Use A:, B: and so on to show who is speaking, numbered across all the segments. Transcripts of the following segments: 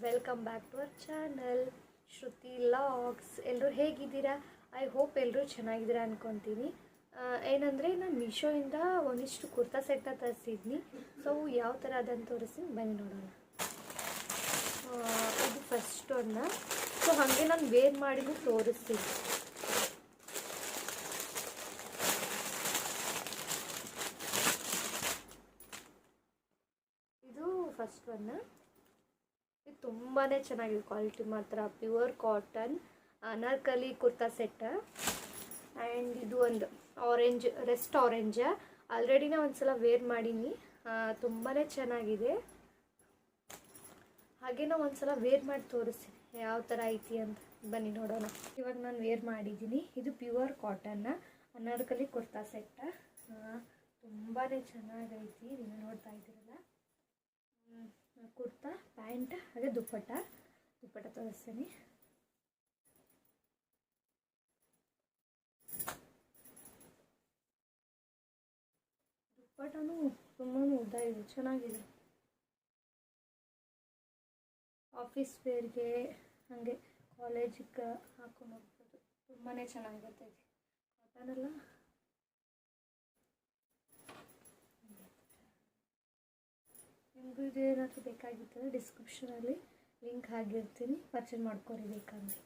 A: Welcome back to our channel Shruti logs. ಎಲ್ಲರೂ ಹೇಗಿದ್ದೀರಾ? I hope ಎಲ್ಲರೂ ಚೆನ್ನಾಗಿದ್ದೀರಾ ಅಂದ್ಕೊತೀನಿ. ಏನಂದರೆ ನಾನು ಮೀಶೋಯಿಂದ ಒಂದಿಷ್ಟು ಕುರ್ತಾ ಸೆಟ್ನ ತರಿಸಿದ್ನಿ. ಸೊ ಯಾವ ಥರ ಅದನ್ನು ತೋರಿಸ್ತೀನಿ, ಬನ್ನಿ ನೋಡೋಣ. ಇದು ಫಸ್ಟ್ ಒಂದು. ಸೊ ಹಾಗೆ ನಾನು ವೇರ್ ಮಾಡಿನೂ ತೋರಿಸ್ತೀನಿ. ಇದು ಫಸ್ಟ್ ಒನ್. ಇದು ತುಂಬಾ ಚೆನ್ನಾಗಿದೆ, ಕ್ವಾಲಿಟಿ ಮಾತ್ರ pure cotton Anarkali kurta set. And ಇದು ಒಂದು ಆರೆಂಜ್, ರೆಸ್ಟ್ ಆರೆಂಜ್. ಆಲ್ರೆಡಿ ನಾನು ಒಂದ್ಸಲ ವೇರ್ ಮಾಡೀನಿ, ತುಂಬಾ ಚೆನ್ನಾಗಿದೆ. ಹಾಗೆ ನಾವು ಒಂದ್ಸಲ ವೇರ್ ಮಾಡಿ ತೋರಿಸ್ತೀನಿ ಯಾವ ಥರ ಐತಿ ಅಂತ, ಬನ್ನಿ ನೋಡೋಣ. ಇವಾಗ ನಾನು ವೇರ್ ಮಾಡಿದ್ದೀನಿ. ಇದು ಪ್ಯೂರ್ ಕಾಟನ್ನ ಅನಾರ್ಕಲಿ ಕುರ್ತಾ ಸೆಟ್. ತುಂಬಾ ಚೆನ್ನಾಗೈತಿ, ನೀವು ನೋಡ್ತಾ ಇದ್ದೀರಲ್ಲ. ಕುರ್ತಾ, ಪ್ಯಾಂಟ್ ಹಾಗೆ ದುಪ್ಪಟ್ಟ ತೋರಿಸ್ತೀನಿ. ದುಪ್ಪಟ್ಟನೂ ತುಂಬಾ ಉದ್ದ ಇದೆ, ಚೆನ್ನಾಗಿದೆ. ಆಫೀಸ್ ವೇರ್ಗೆ ಹಾಗೆ ಕಾಲೇಜಿಗೆ ಹಾಕೊಂಡು ಹೋಗ್ಬೋದು, ತುಂಬಾ ಚೆನ್ನಾಗಿರುತ್ತೆ. ಕಾಟನ್ ಎಲ್ಲ ನಿಮಗೂ ಇದು ಏನಾದರೂ ಬೇಕಾಗಿತ್ತಂದರೆ ಡಿಸ್ಕ್ರಿಪ್ಷನಲ್ಲಿ ಲಿಂಕ್ ಹಾಕಿರ್ತೀನಿ, ಪರ್ಚೇಸ್ ಮಾಡ್ಕೊರಿ ಬೇಕಂದ್ರೆ.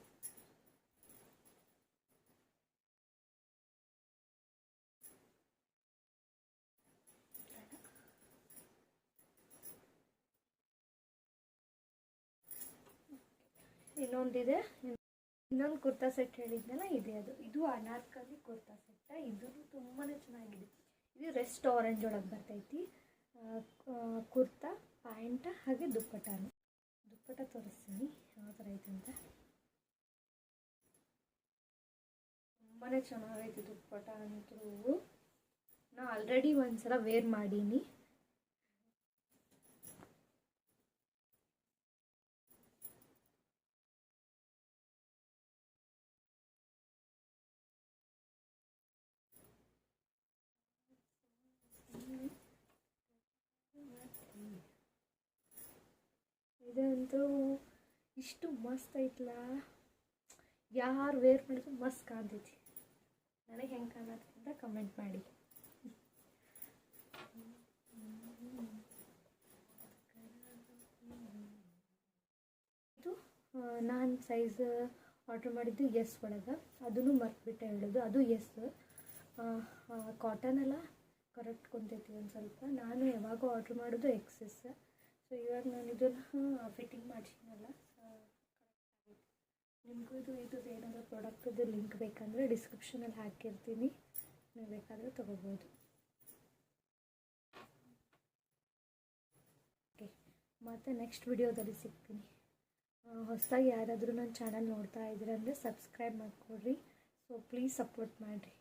A: ಇನ್ನೊಂದಿದೆ, ಇನ್ನೊಂದು ಕುರ್ತಾ ಸೆಟ್ ಹೇಳಿದ್ನಲ್ಲ, ಇದೆ ಅದು. ಇದು ಅನಾರ್ಕಲಿ ಕುರ್ತಾ ಸೆಟ್. ಇದು ತುಂಬಾ ಚೆನ್ನಾಗಿದೆ. ಇದು ರೆಸ್ಟ್ ಆರೆಂಜ್ ಒಳಗೆ ಬರ್ತೈತಿ. ಕುರ್ತಾ, ಪ್ಯಾಂಟ್ ಹಾಗೆ ದುಪ್ಪಟ್ಟ ತೋರಿಸ್ತೀನಿ ಯಾವ ಥರ ಐತೆ ಅಂತ. ತುಂಬಾ ಚೆನ್ನಾಗೈತಿ ದುಪ್ಪಟ್ಟ ಅಂತೂ. ನಾ ಆಲ್ರೆಡಿ ಒಂದ್ಸಲ ವೇರ್ ಮಾಡೀನಿ. ಇದಂತೂ ಇಷ್ಟು ಮಸ್ತ್ ಐತಲ್ಲ, ಯಾರು ವೇರ್ ಮಾಡಿದ್ರು ಮಸ್ತ್ ಕಾಣ್ತೈತಿ. ನನಗೆ ಹೆಂಗೆ ಕಾಣತ್ತೆ ಅಂತ ಕಮೆಂಟ್ ಮಾಡಿ. ಇದು ನಾನು ಸೈಜ್ ಆರ್ಡ್ರ್ ಮಾಡಿದ್ದು ಎಸ್ ಒಳಗೆ, ಅದನ್ನು ಮರ್ತ್ಬಿಟ್ಟೆ ಹೇಳೋದು. ಅದು ಎಸ್. ಕಾಟನ್ ಎಲ್ಲ ಕರೆಕ್ಟ್ ಕುಂತೈತಿ ಒಂದು ಸ್ವಲ್ಪ. ನಾನು ಯಾವಾಗೂ ಆರ್ಡ್ರ್ ಮಾಡೋದು ಎಕ್ಸೆಸ್. ಸೊ ಇವಾಗ ನಾನು ಇದನ್ನು ಫಿಟ್ಟಿಂಗ್ ಮಾಡಿಸಿನಲ್ಲ, ನಿಮಗೂ ಇದು ಏನಾದರೂ ಪ್ರಾಡಕ್ಟದ್ದು ಲಿಂಕ್ ಬೇಕಂದರೆ ಡಿಸ್ಕ್ರಿಪ್ಷನಲ್ಲಿ ಹಾಕಿರ್ತೀನಿ, ನೀವು ಬೇಕಾದರೆ ತೊಗೋಬೋದು. ಓಕೆ, ಮತ್ತು ನೆಕ್ಸ್ಟ್ ವಿಡಿಯೋದಲ್ಲಿ ಸಿಗ್ತೀನಿ. ಹೊಸದಾಗಿ ಯಾರಾದರೂ ನನ್ನ ಚಾನಲ್ ನೋಡ್ತಾ ಇದ್ದೀರಂದರೆ ಸಬ್ಸ್ಕ್ರೈಬ್ ಮಾಡಿಕೊಡ್ರಿ. ಸೊ ಪ್ಲೀಸ್ ಸಪೋರ್ಟ್ ಮಾಡಿರಿ.